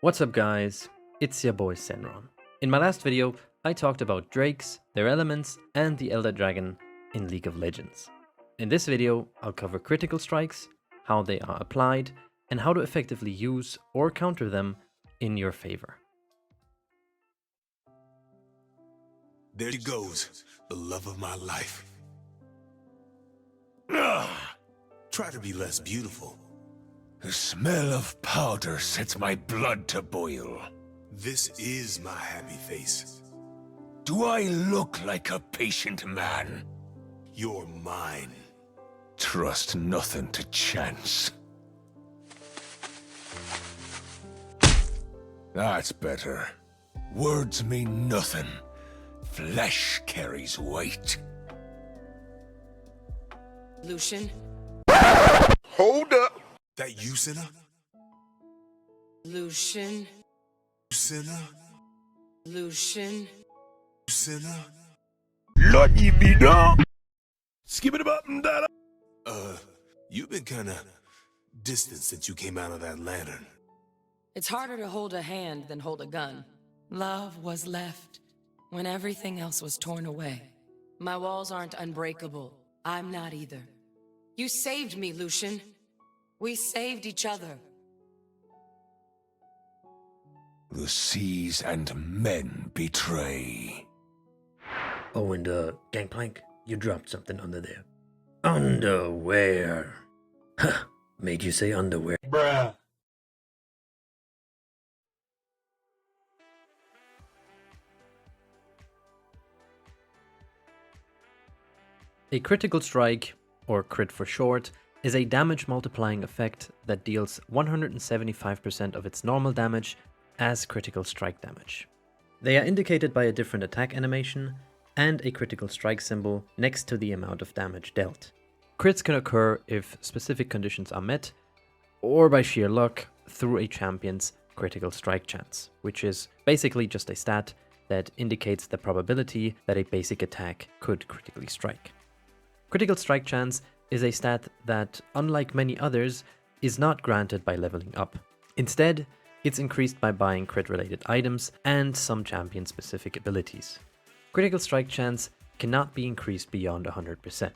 What's up guys, it's your boy Senron. In my last video, I talked about drakes, their elements, and the Elderdragon in League of Legends. In this video, I'll cover critical strikes, how they are applied, and how to effectively use or counter them in your favor. There she goes, the love of my life. Try to be less beautiful. The smell of powder sets my blood to boil. This is my happy face. Do I look like a patient man? You're mine. Trust nothing to chance. That's better. Words mean nothing. Flesh carries weight. Lucian? Hold up! That you, Senna? Lucian? Senna? Lucian? Senna? Lucky me now! Skip it up and that. You've been kinda distant since you came out of that lantern. It's harder to hold a hand than hold a gun. Love was left when everything else was torn away. My walls aren't unbreakable. I'm not either. You saved me, Lucian. We saved each other. The seas and men betray. Oh, and Gangplank, you dropped something under there. Underwear. Huh, made you say underwear. Bruh. A critical strike, or crit for short, is a damage multiplying effect that deals 175% of its normal damage as critical strike damage. They are indicated by a different attack animation and a critical strike symbol next to the amount of damage dealt. Crits can occur if specific conditions are met, or by sheer luck through a champion's critical strike chance, which is basically just a stat that indicates the probability that a basic attack could critically strike. Critical strike chance is a stat that, unlike many others, is not granted by leveling up. Instead, it's increased by buying crit-related items and some champion-specific abilities. Critical strike chance cannot be increased beyond 100%,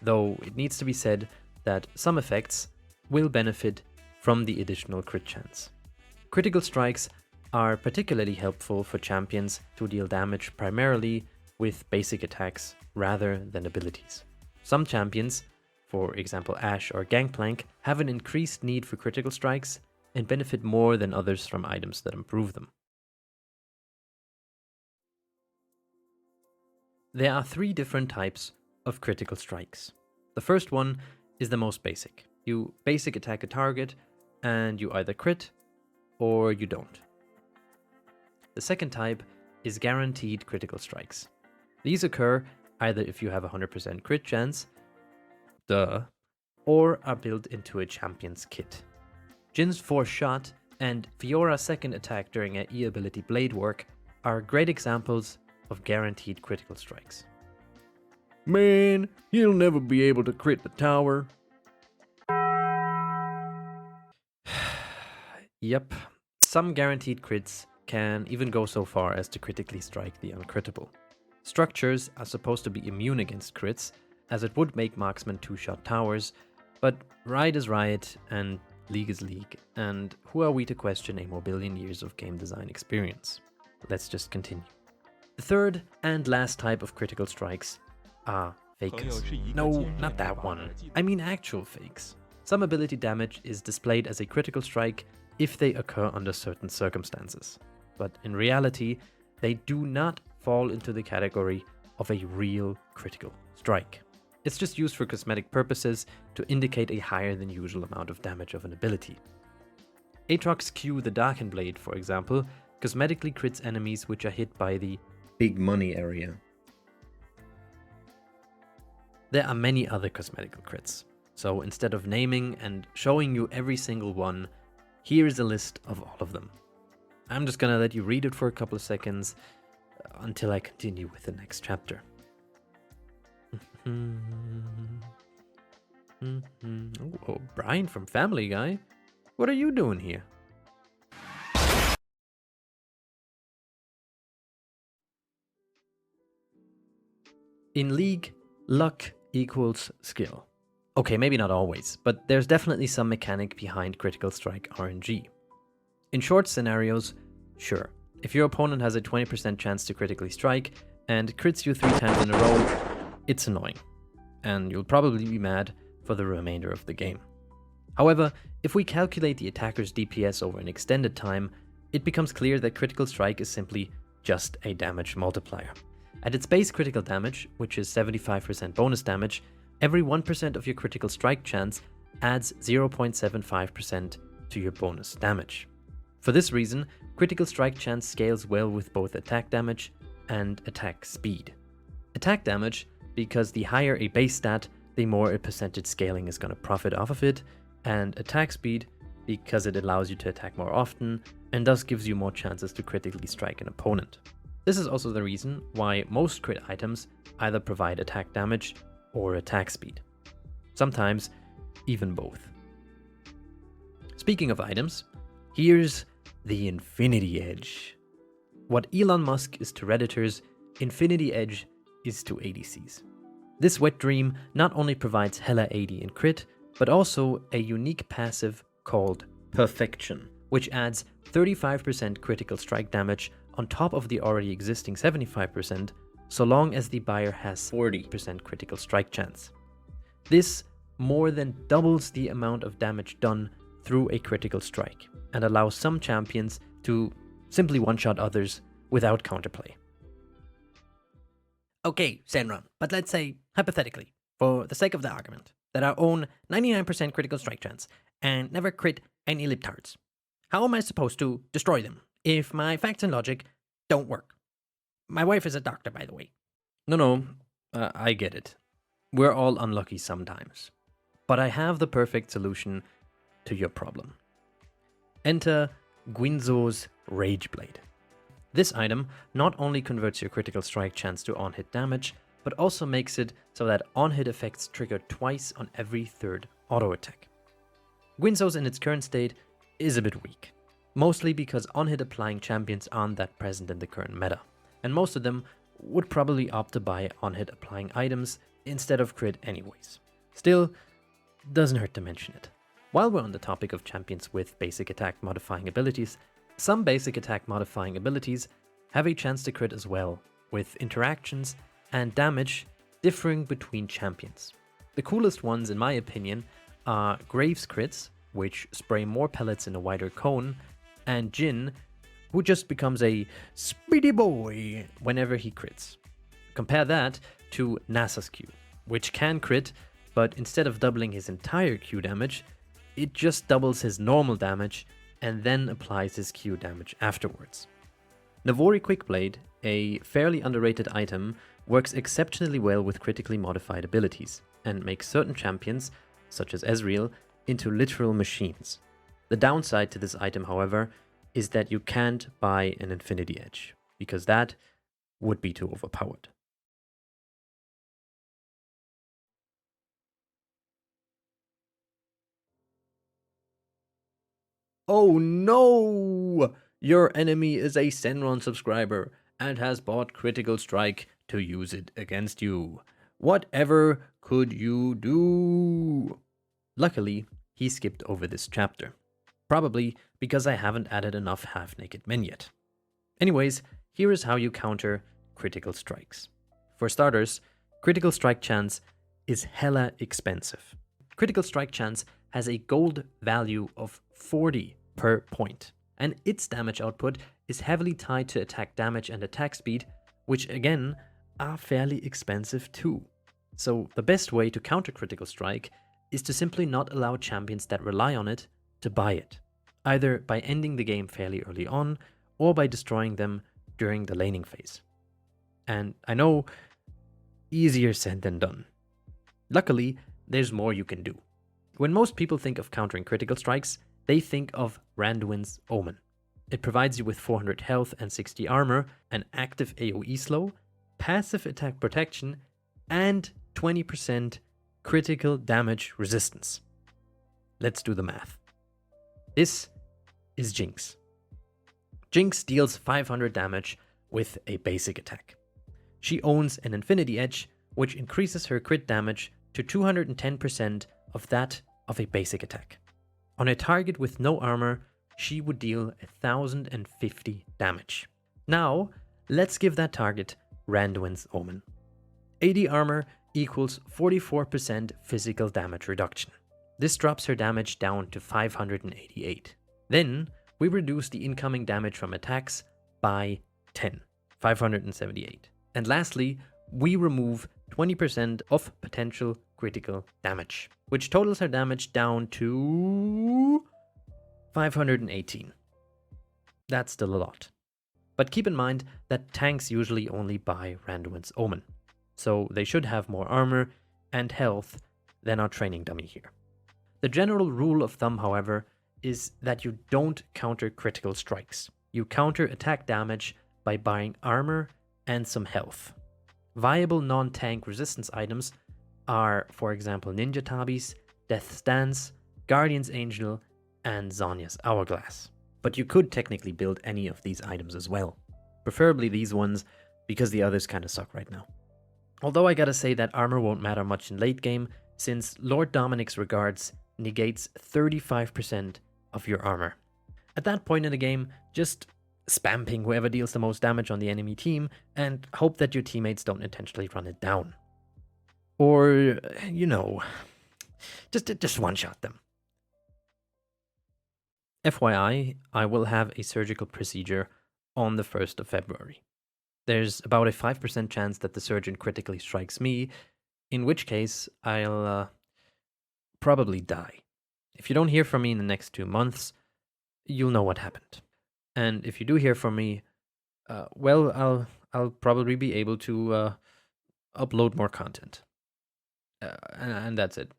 though it needs to be said that some effects will benefit from the additional crit chance. Critical strikes are particularly helpful for champions to deal damage primarily with basic attacks rather than abilities. Some champions, for example Ashe or Gangplank, have an increased need for critical strikes and benefit more than others from items that improve them. There are three different types of critical strikes. The first one is the most basic. You basic attack a target and you either crit or you don't. The second type is guaranteed critical strikes. These occur either if you have a 100% crit chance, or are built into a champion's kit. Jin's 4th shot and Fiora's 2nd attack during her E ability Blade Work are great examples of guaranteed critical strikes. Man, he'll never be able to crit the tower. Yep, some guaranteed crits can even go so far as to critically strike the uncrittable. Structures are supposed to be immune against crits, as it would make marksmen 2-shot towers, but Riot is Riot and League is League, and who are we to question a more billion years of game design experience? Let's just continue. The third and last type of critical strikes are fakes. No, not that one. I mean actual fakes. Some ability damage is displayed as a critical strike if they occur under certain circumstances, but in reality, they do not fall into the category of a real critical strike. It's just used for cosmetic purposes to indicate a higher than usual amount of damage of an ability. Aatrox Q the Darkened Blade, for example, cosmetically crits enemies which are hit by the big money area. There are many other cosmetical crits, so instead of naming and showing you every single one, here is a list of all of them. I'm just gonna let you read it for a couple of seconds until I continue with the next chapter. Oh, Brian from Family Guy. What are you doing here? In League, luck equals skill. Okay, maybe not always, but there's definitely some mechanic behind critical strike RNG. In short scenarios, sure, if your opponent has a 20% chance to critically strike and crits you 3 times in a row, it's annoying, and you'll probably be mad for the remainder of the game. However, if we calculate the attacker's DPS over an extended time, it becomes clear that critical strike is simply just a damage multiplier. At its base critical damage, which is 75% bonus damage, every 1% of your critical strike chance adds 0.75% to your bonus damage. For this reason, critical strike chance scales well with both attack damage and attack speed. Attack damage, because the higher a base stat, the more a percentage scaling is going to profit off of it, and attack speed, because it allows you to attack more often and thus gives you more chances to critically strike an opponent. This is also the reason why most crit items either provide attack damage or attack speed. Sometimes even both. Speaking of items, here's the Infinity Edge. What Elon Musk is to Redditors, Infinity Edge is to ADCs. This wet dream not only provides hella AD in crit, but also a unique passive called Perfection, which adds 35% critical strike damage on top of the already existing 75%, so long as the buyer has 40% critical strike chance. This more than doubles the amount of damage done through a critical strike, and allows some champions to simply one-shot others without counterplay. Okay, Senron, but let's say, hypothetically, for the sake of the argument, that I own 99% critical strike chance and never crit any libtards. How am I supposed to destroy them if my facts and logic don't work? My wife is a doctor, by the way. No, I get it. We're all unlucky sometimes. But I have the perfect solution to your problem. Enter Guinzo's Rageblade. This item not only converts your critical strike chance to on-hit damage, but also makes it so that on-hit effects trigger twice on every third auto attack. Guinzo's in its current state is a bit weak, mostly because on-hit applying champions aren't that present in the current meta, and most of them would probably opt to buy on-hit applying items instead of crit anyways. Still, doesn't hurt to mention it. While we're on the topic of champions with basic attack modifying abilities, some basic attack modifying abilities have a chance to crit as well, with interactions and damage differing between champions. The coolest ones, in my opinion, are Graves crits, which spray more pellets in a wider cone, and Jin, who just becomes a speedy boy whenever he crits. Compare that to Nasa's Q, which can crit, but instead of doubling his entire Q damage, it just doubles his normal damage and then applies his Q damage afterwards. Navori Quickblade, a fairly underrated item, works exceptionally well with critically modified abilities and makes certain champions, such as Ezreal, into literal machines. The downside to this item, however, is that you can't buy an Infinity Edge, because that would be too overpowered. Oh no! Your enemy is a Senron subscriber and has bought Critical Strike to use it against you. Whatever could you do? Luckily, he skipped over this chapter. Probably because I haven't added enough half-naked men yet. Anyways, here is how you counter critical strikes. For starters, critical strike chance is hella expensive. Critical strike chance has a gold value of 40 per point, and its damage output is heavily tied to attack damage and attack speed, which again are fairly expensive too. So the best way to counter critical strike is to simply not allow champions that rely on it to buy it, either by ending the game fairly early on or by destroying them during the laning phase. And I know, easier said than done. Luckily, there's more you can do. When most people think of countering critical strikes, they think of Randuin's Omen. It provides you with 400 health and 60 armor, an active AoE slow, passive attack protection, and 20% critical damage resistance. Let's do the math. This is Jinx. Jinx deals 500 damage with a basic attack. She owns an Infinity Edge, which increases her crit damage to 210% of that of a basic attack. On a target with no armor, she would deal 1050 damage. Now, let's give that target Randuin's Omen. 80 armor equals 44% physical damage reduction. This drops her damage down to 588. Then, we reduce the incoming damage from attacks by 10, 578. And lastly, we remove 20% of potential critical damage, which totals her damage down to 518. That's still a lot. But keep in mind that tanks usually only buy Randuin's Omen, so they should have more armor and health than our training dummy here. The general rule of thumb, however, is that you don't counter critical strikes. You counter attack damage by buying armor and some health. Viable non-tank resistance items are, for example, Ninja Tabis, Death's Dance, Guardian's Angel, and Zonya's Hourglass. But you could technically build any of these items as well. Preferably these ones, because the others kinda suck right now. Although I gotta say that armor won't matter much in late game, since Lord Dominic's Regards negates 35% of your armor. At that point in the game, just spam ping whoever deals the most damage on the enemy team and hope that your teammates don't intentionally run it down. Or, just one-shot them. FYI, I will have a surgical procedure on the 1st of February. There's about a 5% chance that the surgeon critically strikes me, in which case I'll probably die. If you don't hear from me in the next 2 months, you'll know what happened. And if you do hear from me, I'll probably be able to upload more content. And that's it.